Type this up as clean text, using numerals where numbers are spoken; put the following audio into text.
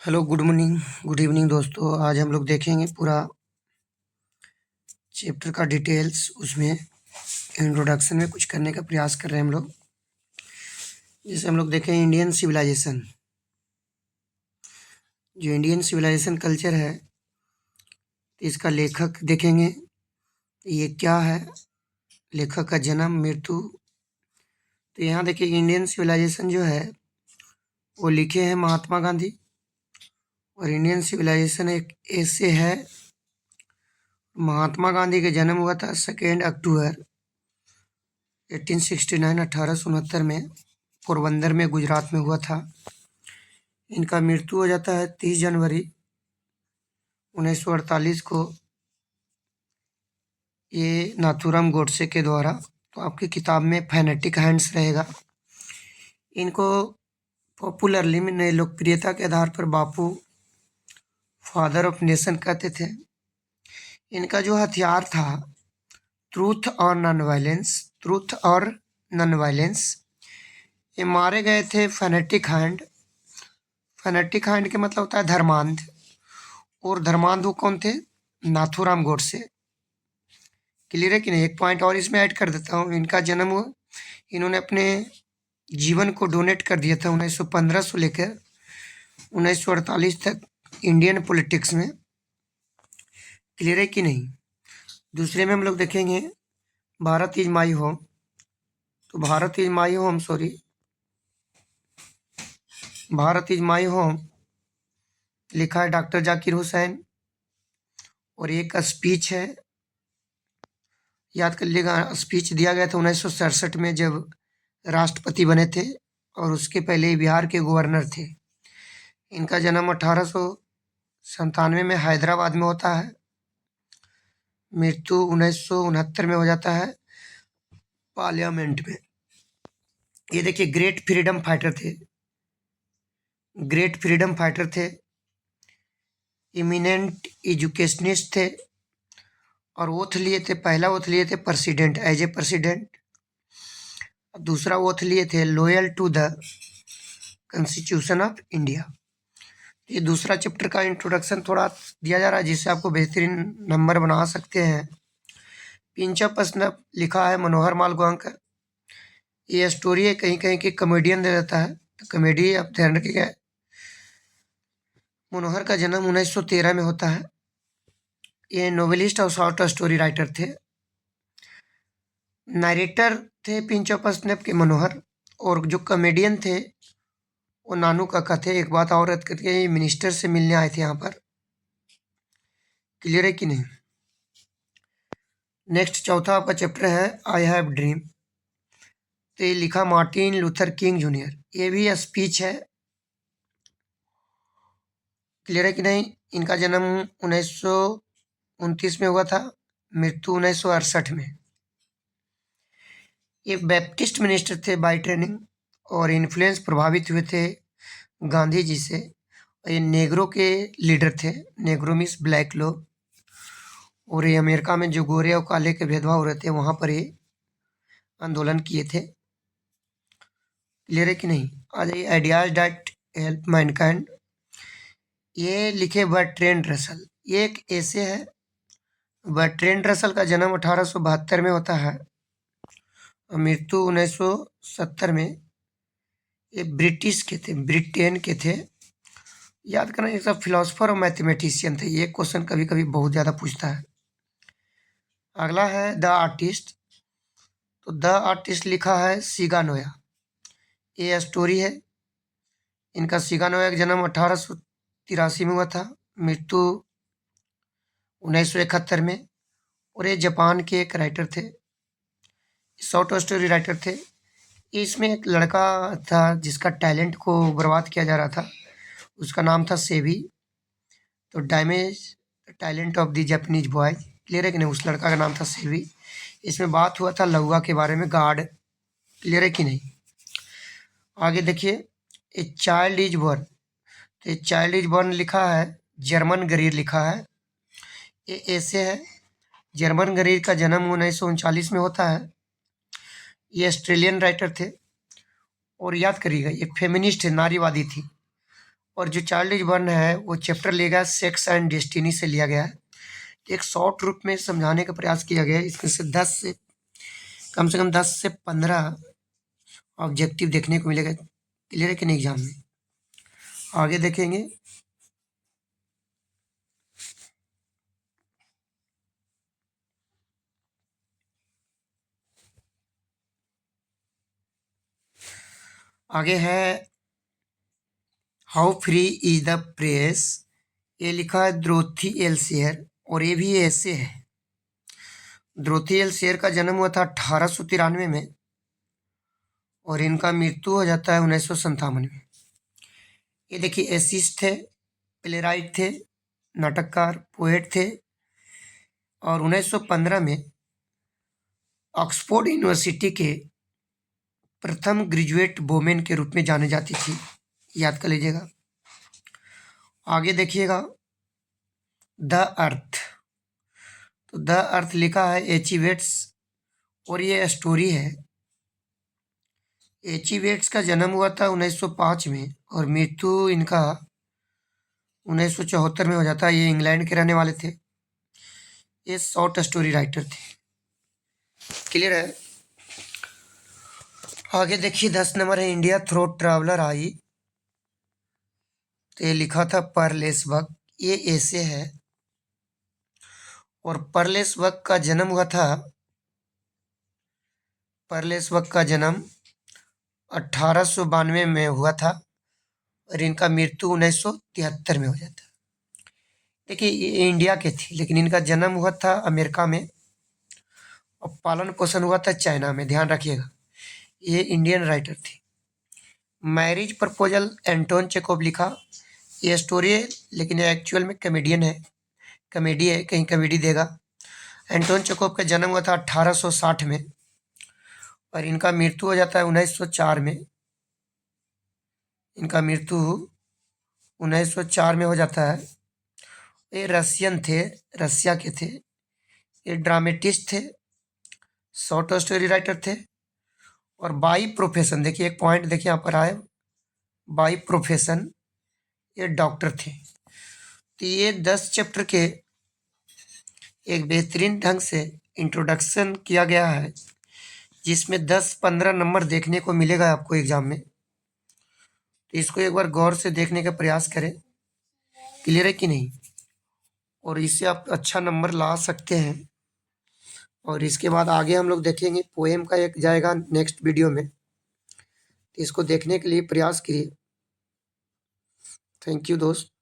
Hello, good evening दोस्तों। आज हम लोग देखेंगे पूरा चैप्टर का डिटेल्स। उसमें इंट्रोडक्शन में कुछ करने का प्रयास कर रहे हैं हम लोग। जैसे हम लोग देखें इंडियन सिविलाइजेशन। जो इंडियन सिविलाइजेशन कल्चर है, तो इसका लेखक देखेंगे ये क्या है, लेखक का जन्म, मृत्यु। तो यहाँ देखिए इंडियन सिविलाइजेशन जो है वो लिखे हैं महात्मा गांधी। और इंडियन सिविलाइजेशन एक ऐसे है, महात्मा गांधी का जन्म हुआ था 2 अक्टूबर 1869 में पोरबंदर में, गुजरात में हुआ था। इनका मृत्यु हो जाता है 30 जनवरी 1948 को, ये नाथूराम गोडसे के द्वारा। तो आपकी किताब में फैनेटिक हैंड्स रहेगा। इनको पॉपुलरली में लोकप्रियता के आधार पर बापू, फादर ऑफ नेशन कहते थे। इनका जो हथियार था ट्रूथ और नॉन वायलेंस। ये मारे गए थे फैनेटिक हैंड। फैनेटिक हैंड के मतलब होता है धर्मांध। और धर्मांध वो कौन थे? नाथूराम गोडसे। क्लियर है कि नहीं? एक पॉइंट और इसमें ऐड कर देता हूँ। इनका जन्म हुआ, इन्होंने अपने जीवन को डोनेट कर दिया था 1915 से लेकर 1948 तक इंडियन पॉलिटिक्स में। क्लियर है कि नहीं? दूसरे में हम लोग देखेंगे भारत इज माई होम। तो भारत इज माई होम लिखा है डॉक्टर जाकिर हुसैन। और एक स्पीच है, याद कर लीजिएगा। स्पीच दिया गया था 1967 में जब राष्ट्रपति बने थे, और उसके पहले बिहार के गवर्नर थे। इनका जन्म 1897 में हैदराबाद में होता है। मृत्यु 1969 में हो जाता है पार्लियामेंट में। ये देखिए ग्रेट फ्रीडम फाइटर थे, इमिनेंट एजुकेशनिस्ट थे। और ओथ लिए थे, पहला ओथ लिए थे प्रेसिडेंट, एज ए प्रेसिडेंट। दूसरा ओथ लिए थे loyal to the constitution of India. ये दूसरा चैप्टर का इंट्रोडक्शन थोड़ा दिया जा रहा है, जिससे आपको बेहतरीन नंबर बना सकते हैं। पिंच ऑफ स्नैप लिखा है मनोहर मालगोंकर। ये स्टोरी है, कहीं कहीं की कॉमेडियन दे देता है, तो कॉमेडी आप ध्यान रखिएगा। मनोहर का जन्म 1913 में होता है। ये नोवेलिस्ट और शॉर्ट स्टोरी राइटर थे। नरेटर थे पिंच ऑफ स्नैप के मनोहर। और जो कॉमेडियन थे वो नानू काका थे। एक बात और याद करके, ये मिनिस्टर से मिलने आए थे यहाँ पर। क्लियर है कि नहीं? नेक्स्ट चौथा आपका चैप्टर है आई हैव ड्रीम। तो ये लिखा मार्टिन लूथर किंग जूनियर। ये भी स्पीच है। क्लियर है कि नहीं? इनका जन्म 1929 में हुआ था, मृत्यु 1968 में। ये बैप्टिस्ट मिनिस्टर थे बाय ट्रेनिंग, और इन्फ्लुएंस प्रभावित हुए थे गांधी जी से। ये नेग्रो के लीडर थे, नेग्रो मीन्स ब्लैक लोग। और ये अमेरिका में जो गोरे और काले के भेदभाव हो रहे थे, वहाँ पर ये आंदोलन किए थे। क्लियर है कि नहीं? आ जाइए आइडियाज डैट हेल्प मैनकाइंड। ये लिखे बर्ट्रैंड रसल। ये एक ऐसे है। बर्ट्रैंड रसल का जन्म 1872 में होता है, और मृत्यु 1970 में। ये ब्रिटिश के थे, ब्रिटेन के थे। याद करना, एक सब फिलोसफर और मैथमेटिशियन थे। ये क्वेश्चन कभी कभी बहुत ज़्यादा पूछता है। अगला है द आर्टिस्ट। तो द आर्टिस्ट लिखा है सिगानोया। ये स्टोरी है। इनका सिगानोया का जन्म 1883 में हुआ था, मृत्यु 1971 में। और ये जापान के एक राइटर थे, शॉर्ट स्टोरी राइटर थे। इसमें एक लड़का था जिसका टैलेंट को बर्बाद किया जा रहा था। उसका नाम था सेवी। तो damage talent of the Japanese boy. Clear है कि नहीं? उस लड़का का नाम था सेवी। इसमें बात हुआ था लौआ के बारे में, गार्ड। क्लियर है कि नहीं? आगे देखिए ए चाइल्ड इज बॉर्न। तो ये चाइल्ड इज बॉर्न लिखा है जर्मन गरीर लिखा है। ये ऐसे है। जर्मन गरीर का जन्म 1939 में होता है। ये ऑस्ट्रेलियन राइटर थे। और याद करिएगा, ये फेमिनिस्ट है, नारीवादी थी। और जो चाइल्ड इज बर्न है वो चैप्टर लेगा सेक्स एंड डेस्टिनी से लिया गया है। एक शॉर्ट रूप में समझाने का प्रयास किया गया है। इसमें से 10 से कम से कम 10 से 15 ऑब्जेक्टिव देखने को मिलेगा। क्लियर है कि नहीं एग्जाम में। आगे देखेंगे। आगे है how free is the press. ये लिखा है द्रोथी एल्सेयर और ये भी ऐसे है। द्रोथी एल्सेयर का जन्म हुआ था 1893 में और इनका मृत्यु हो जाता है 1957 में। ये देखिए एसिस्ट थे, प्लेराइट थे, नाटककार, पोएट थे और 1915 में ऑक्सफोर्ड यूनिवर्सिटी के प्रथम ग्रेजुएट वोमेन के रूप में जाने जाती थी। याद कर लीजिएगा। आगे देखिएगा द अर्थ। तो द अर्थ लिखा है एच ई वेट्स और ये स्टोरी है। एच ई वेट्स का जन्म हुआ था 1905 में और मृत्यु इनका 1974 में हो जाता है। ये इंग्लैंड के रहने वाले थे। ये शॉर्ट स्टोरी राइटर थे। क्लियर है। आगे देखिए 10 नंबर है इंडिया थ्रोट ट्रैवलर आई। तो ये लिखा था परलेसबर्ग। ये ऐसे है और परलेसबर्ग का जन्म हुआ था। परलेसबर्ग का जन्म 1892 में हुआ था और इनका मृत्यु 1973 में हो जाता है। देखिए ये इंडिया के थे लेकिन इनका जन्म हुआ था अमेरिका में और पालन पोषण हुआ था चाइना में। ध्यान रखिएगा। ये इंडियन राइटर थे। मैरिज प्रपोजल एंटोन चेकोव लिखा। ये स्टोरी है लेकिन ये एक्चुअल में कॉमेडियन है। कॉमेडी है, कहीं कॉमेडी देगा। एंटोन चेकोव का जन्म हुआ था 1860 में और इनका मृत्यु हो जाता है 1904 में। इनका मृत्यु 1904 में हो जाता है। ये रशियन थे, रसिया के थे। ये ड्रामेटिस्ट थे, शॉर्ट स्टोरी राइटर थे और बाई प्रोफेशन, देखिए एक पॉइंट देखिए यहाँ पर आए, बाई प्रोफेशन ये डॉक्टर थे। तो ये 10 चैप्टर के एक बेहतरीन ढंग से इंट्रोडक्शन किया गया है जिसमें 10-15 नंबर देखने को मिलेगा आपको एग्जाम में। तो इसको एक बार गौर से देखने का प्रयास करें। क्लियर है कि नहीं। और इससे आप अच्छा नंबर ला सकते हैं। और इसके बाद आगे हम लोग देखेंगे पोएम का एक जाएगा नेक्स्ट वीडियो में। तो इसको देखने के लिए प्रयास करिए। थैंक यू दोस्त।